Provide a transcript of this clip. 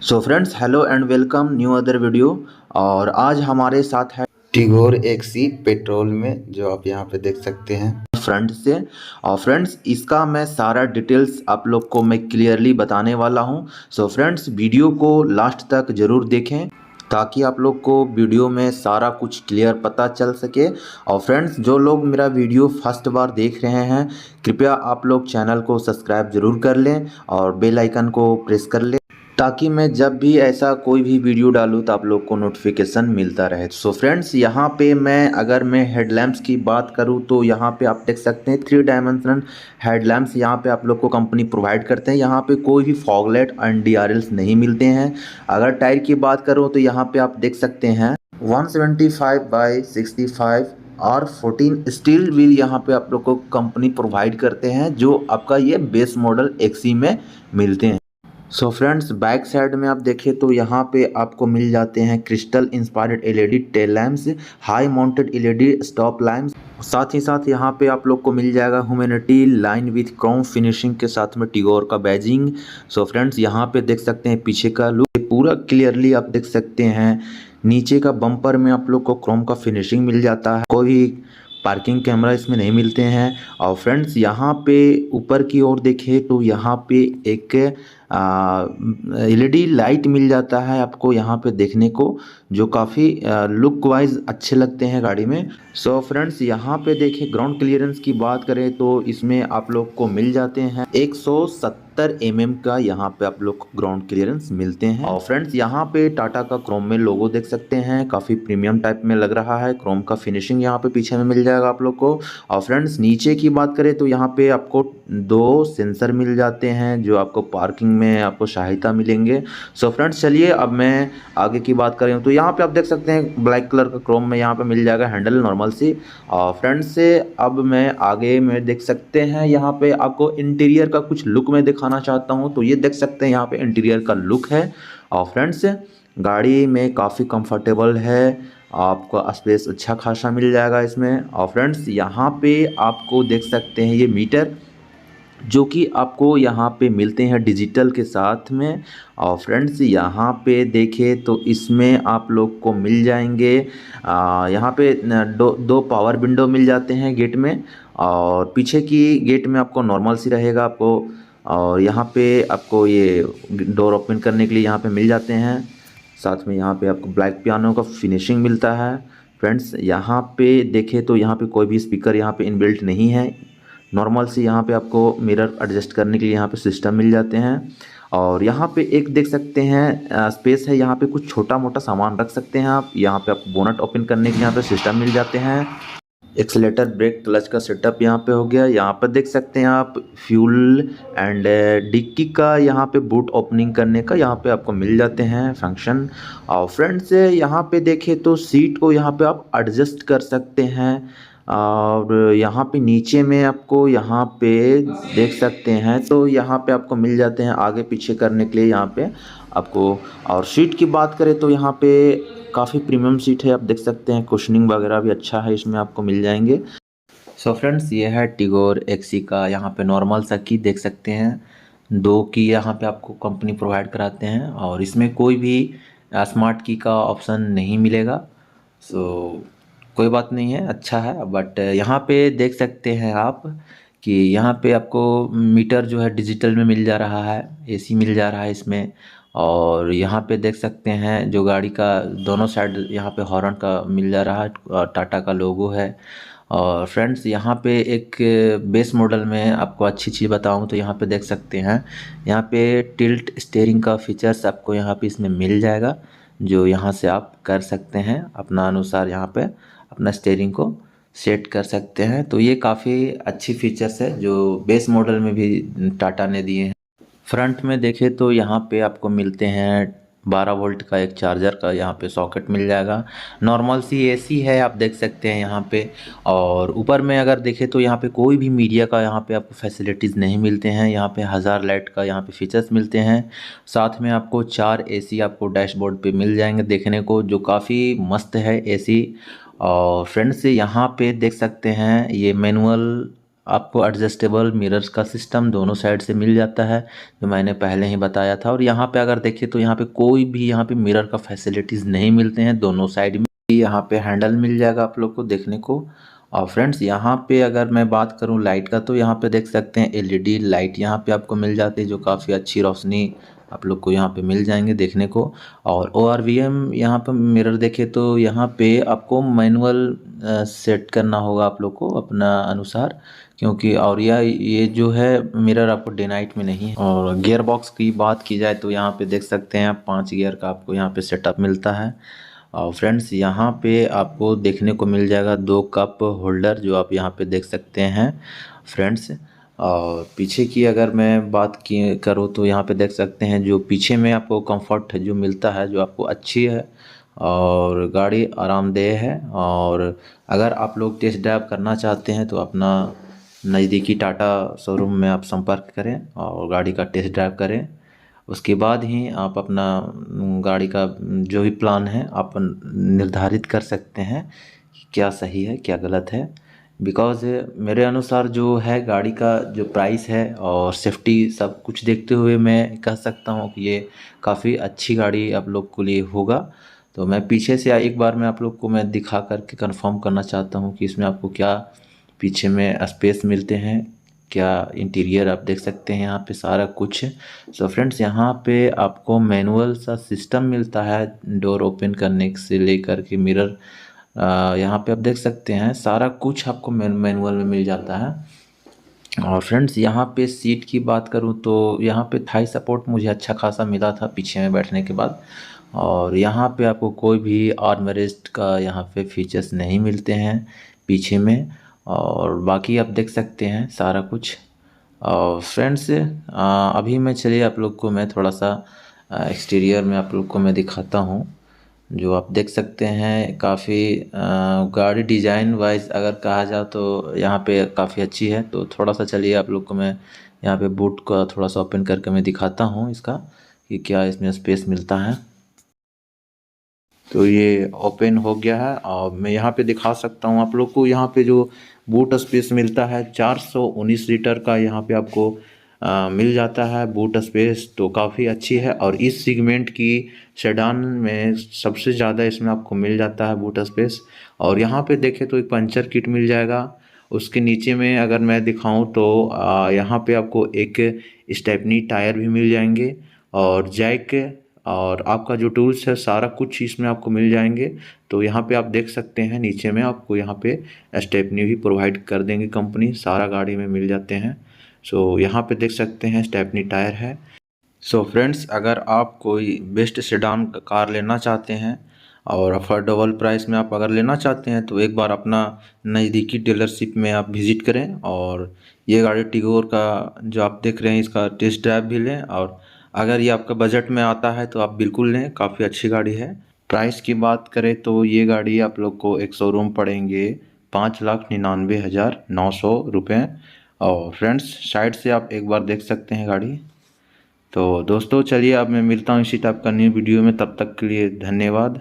So friends, hello and welcome new other video. और आज हमारे साथ है टिगोर एक्सी पेट्रोल में, जो आप यहाँ पे देख सकते हैं फ्रंट से। और फ्रेंड्स, इसका मैं सारा डिटेल्स आप लोग को मैं क्लियरली बताने वाला हूँ। सो फ्रेंड्स, वीडियो को लास्ट तक ज़रूर देखें ताकि आप लोग को वीडियो में सारा कुछ क्लियर पता चल सके। और फ्रेंड्स, जो लोग मेरा वीडियो फर्स्ट बार देख रहे हैं, कृपया आप लोग चैनल को सब्सक्राइब ज़रूर कर लें और बेल आइकन को प्रेस कर लें ताकि मैं जब भी ऐसा कोई भी वीडियो डालूँ तो आप लोग को नोटिफिकेशन मिलता रहे। सो फ्रेंड्स, यहाँ पे अगर मैं हेडलैम्प्स की बात करूँ तो यहाँ पे आप देख सकते हैं 3 डायमेंशनल हेडलैम्प्स यहाँ पे आप लोग को कंपनी प्रोवाइड करते हैं। यहाँ पे कोई भी फॉगलाइट एंड DRLs नहीं मिलते हैं। अगर टायर की बात करूँ तो यहाँ पे आप देख सकते हैं 175/65 और 14 स्टील व्हील यहाँ पे आप लोग को कंपनी प्रोवाइड करते हैं, जो आपका ये बेस मॉडल एक्सी में मिलते हैं। सो फ्रेंड्स, बैक साइड में आप देखें तो यहाँ पे आपको मिल जाते हैं crystal inspired LED tail lamps, high mounted LED stop lamps. साथ ही साथ यहाँ पे आप लोग को मिल जाएगा humanity line with Chrome finishing के साथ में टिगोर का बैजिंग। सो फ्रेंड्स, यहाँ पे देख सकते हैं पीछे का लुक पूरा क्लियरली आप देख सकते हैं। नीचे का बम्पर में आप लोग को क्रोम का फिनिशिंग मिल जाता है। कोई पार्किंग कैमरा इसमें नहीं मिलते हैं। और फ्रेंड्स, यहाँ पे ऊपर की ओर देखें तो यहाँ पे एक LED लाइट मिल जाता है आपको यहाँ पे देखने को, जो काफ़ी लुक वाइज अच्छे लगते हैं गाड़ी में। सो फ्रेंड्स, यहाँ पे देखें ग्राउंड क्लियरेंस की बात करें तो इसमें आप लोग को मिल जाते हैं 170 mm का यहाँ पे आप लोग को ग्राउंड क्लियरेंस मिलते हैं। और फ्रेंड्स, यहाँ पे टाटा का क्रोम में लोगो देख सकते हैं, काफ़ी प्रीमियम टाइप में लग रहा है। क्रोम का फिनिशिंग यहाँ पे पीछे में मिल जाएगा आप लोग को। और फ्रेंड्स, नीचे की बात करें तो यहाँ पे आपको 2 सेंसर मिल जाते हैं जो आपको पार्किंग में आपको सहायता मिलेंगे। सो फ्रेंड्स, चलिए अब मैं आगे की बात करें तो यहाँ पे आप देख सकते हैं ब्लैक कलर का क्रोम में यहाँ पे मिल जाएगा हैंडल नॉर्मल सी। और फ्रेंड्स से अब मैं आगे में देख सकते हैं यहाँ पे आपको इंटीरियर का कुछ लुक मैं दिखाना चाहता हूँ। तो ये देख सकते हैं यहाँ पे इंटीरियर का लुक है। और फ्रेंड्स, गाड़ी में काफ़ी कंफर्टेबल है, आपको स्पेस अच्छा खासा मिल जाएगा इसमें। और फ्रेंड्स, यहाँ पे आपको देख सकते हैं ये मीटर, जो कि आपको यहाँ पे मिलते हैं डिजिटल के साथ में। और फ्रेंड्स, यहाँ पे देखें तो इसमें आप लोग को मिल जाएंगे यहाँ पे दो पावर विंडो मिल जाते हैं गेट में। और पीछे की गेट में आपको नॉर्मल सी रहेगा आपको। और यहाँ पे आपको ये डोर ओपन करने के लिए यहाँ पे मिल जाते हैं। साथ में यहाँ पे आपको ब्लैक पियानो का फिनिशिंग मिलता है। फ्रेंड्स, यहाँ पे देखें तो यहाँ पे कोई भी स्पीकर यहाँ पे इनबिल्ट नहीं है। नॉर्मल सी यहाँ पे आपको मिरर एडजस्ट करने के लिए यहाँ पे सिस्टम मिल जाते हैं। और यहाँ पे एक देख सकते हैं स्पेस है, यहाँ पे कुछ छोटा मोटा सामान रख सकते हैं आप। यहाँ पे आपको बोनट ओपन करने के यहाँ पे सिस्टम मिल जाते हैं। एक्सीलेटर, ब्रेक, क्लच का सेटअप यहाँ पे हो गया। यहाँ पर देख सकते हैं आप फ्यूल एंड डिक्की का यहाँ पे बूट ओपनिंग करने का यहाँ पे आपको मिल जाते हैं फंक्शन। और फ्रेंड्स, यहाँ पे देखें तो सीट को यहाँ पे आप एडजस्ट कर सकते हैं। और यहाँ पे नीचे में आपको यहाँ पे देख सकते हैं तो यहाँ पे आपको मिल जाते हैं आगे पीछे करने के लिए यहाँ पे आपको। और सीट की बात करें तो यहाँ पे काफ़ी प्रीमियम सीट है, आप देख सकते हैं। कुशनिंग वगैरह भी अच्छा है इसमें आपको मिल जाएंगे। सो फ्रेंड्स, ये है टिगोर एक्सी का यहाँ पे नॉर्मल सा की देख सकते हैं। 2 की यहाँ पे आपको कंपनी प्रोवाइड कराते हैं और इसमें कोई भी स्मार्ट की का ऑप्शन नहीं मिलेगा। सो कोई बात नहीं है, अच्छा है। बट यहाँ पे देख सकते हैं आप कि यहाँ पे आपको मीटर जो है डिजिटल में मिल जा रहा है, AC मिल जा रहा है इसमें। और यहाँ पे देख सकते हैं जो गाड़ी का दोनों साइड यहाँ पे हॉर्न का मिल जा रहा है, टाटा का लोगो है। और फ्रेंड्स, यहाँ पे एक बेस मॉडल में आपको अच्छी चीज़ बताऊँ तो यहाँ पे देख सकते हैं, यहाँ पे टिल्ट स्टीयरिंग का फीचर्स आपको यहाँ पे इसमें मिल जाएगा, जो यहाँ से आप कर सकते हैं अपना अनुसार। यहाँ पे अपना स्टीयरिंग को सेट कर सकते हैं। तो ये काफ़ी अच्छी फीचर्स है जो बेस मॉडल में भी टाटा ने दिए हैं। फ्रंट में देखें तो यहाँ पे आपको मिलते हैं 12 वोल्ट का एक चार्जर का यहाँ पे सॉकेट मिल जाएगा। नॉर्मल सी AC है, आप देख सकते हैं यहाँ पे। और ऊपर में अगर देखें तो यहाँ पे कोई भी मीडिया का यहाँ पे आपको फैसिलिटीज़ नहीं मिलते हैं। यहाँ पे 1000 लाइट का यहाँ पे फीचर्स मिलते हैं। साथ में आपको 4 AC आपको डैशबोर्ड पे मिल जाएंगे देखने को, जो काफ़ी मस्त है AC। और फ्रेंड्स, यहाँ पे देख सकते हैं ये मैनुअल आपको एडजस्टेबल मिरर्स का सिस्टम दोनों साइड से मिल जाता है, जो मैंने पहले ही बताया था। और यहाँ पे अगर देखिए तो यहाँ पे कोई भी यहाँ पे मिरर का फैसिलिटीज़ नहीं मिलते हैं, दोनों साइड में यहाँ पे हैंडल मिल जाएगा आप लोग को देखने को। और फ्रेंड्स यहाँ पे अगर मैं बात करूँ लाइट का, तो यहाँ पे देख सकते हैं एलईडी लाइट यहाँ पे आपको मिल जाती है, जो काफ़ी अच्छी रोशनी आप लोग को यहाँ पे मिल जाएंगे देखने को। और ORVM यहाँ पे मिरर देखे तो यहाँ पे आपको मैनुअल सेट करना होगा आप लोग को अपना अनुसार, क्योंकि और ये जो है मिरर आपको डे नाइट में नहीं है। और गियर बॉक्स की बात की जाए तो यहाँ पे देख सकते हैं 5 गियर का आपको यहाँ पे सेटअप मिलता है। और फ्रेंड्स यहाँ पे आपको देखने को मिल जाएगा 2 कप होल्डर, जो आप यहाँ पे देख सकते हैं फ्रेंड्स। और पीछे की अगर मैं बात की करूँ तो यहाँ पे देख सकते हैं जो पीछे में आपको कंफर्ट जो मिलता है, जो आपको अच्छी है और गाड़ी आरामदेह है। और अगर आप लोग टेस्ट ड्राइव करना चाहते हैं तो अपना नज़दीकी टाटा शोरूम में आप संपर्क करें और गाड़ी का टेस्ट ड्राइव करें। उसके बाद ही आप अपना गाड़ी का जो भी प्लान है आप निर्धारित कर सकते हैं कि क्या सही है क्या गलत है। बिकॉज़ मेरे अनुसार जो है गाड़ी का जो प्राइस है और सेफ्टी सब कुछ देखते हुए मैं कह सकता हूँ कि ये काफ़ी अच्छी गाड़ी आप लोग के लिए होगा। तो मैं पीछे से एक बार मैं आप लोग को मैं दिखा करके कंफर्म करना चाहता हूँ कि इसमें आपको क्या पीछे में स्पेस मिलते हैं, क्या इंटीरियर आप देख सकते हैं यहाँ पे सारा कुछ। सो फ्रेंड्स यहाँ पे आपको मैनुअल सा सिस्टम मिलता है, डोर ओपन करने से लेकर के मिरर यहाँ पे आप देख सकते हैं सारा कुछ आपको मैनुअल में मिल जाता है। और फ्रेंड्स यहाँ पे सीट की बात करूँ तो यहाँ पे थाई सपोर्ट मुझे अच्छा खासा मिला था पीछे में बैठने के बाद। और यहाँ पे आपको कोई भी आर्मरेस्ट का यहाँ पे फीचर्स नहीं मिलते हैं पीछे में। और बाकी आप देख सकते हैं सारा कुछ। और फ्रेंड्स अभी मैं चलिए आप लोग को मैं थोड़ा सा एक्सटीरियर में आप लोग को मैं दिखाता हूँ, जो आप देख सकते हैं काफ़ी गाड़ी डिज़ाइन वाइज अगर कहा जाए तो यहाँ पे काफ़ी अच्छी है। तो थोड़ा सा चलिए आप लोग को मैं यहाँ पे बूट का थोड़ा सा ओपन करके मैं दिखाता हूँ इसका कि क्या इसमें स्पेस मिलता है। तो ये ओपन हो गया है और मैं यहाँ पे दिखा सकता हूँ आप लोग को। यहाँ पे जो बूट स्पेस मिलता है 419 लीटर का यहाँ पे आपको मिल जाता है बूट स्पेस, तो काफ़ी अच्छी है। और इस सेगमेंट की सेडान में सबसे ज़्यादा इसमें आपको मिल जाता है बूट स्पेस। और यहाँ पे देखें तो एक पंचर किट मिल जाएगा। उसके नीचे में अगर मैं दिखाऊं तो यहाँ पे आपको एक स्टेपनी टायर भी मिल जाएंगे और जैक और आपका जो टूल्स है सारा कुछ इसमें आपको मिल जाएंगे। तो यहाँ पे आप देख सकते हैं नीचे में आपको यहाँ पे स्टेपनी भी प्रोवाइड कर देंगे कंपनी, सारा गाड़ी में मिल जाते हैं। सो यहाँ पे देख सकते हैं स्टेपनी टायर है। सो फ्रेंड्स अगर आप कोई बेस्ट सेडान कार लेना चाहते हैं और अफोर्डेबल प्राइस में आप अगर लेना चाहते हैं तो एक बार अपना नज़दीकी डीलरशिप में आप विज़िट करें और ये गाड़ी टिगोर का जो आप देख रहे हैं इसका टेस्ट ड्राइव भी लें। और अगर ये आपका बजट में आता है तो आप बिल्कुल लें, काफ़ी अच्छी गाड़ी है। प्राइस की बात करें तो ये गाड़ी आप लोग को एक शोरूम पड़ेंगे 5,99,900 रुपये। और फ्रेंड्स साइड से आप एक बार देख सकते हैं गाड़ी। तो दोस्तों चलिए अब मैं मिलता हूँ इसी टाइप का न्यू वीडियो में, तब तक के लिए धन्यवाद।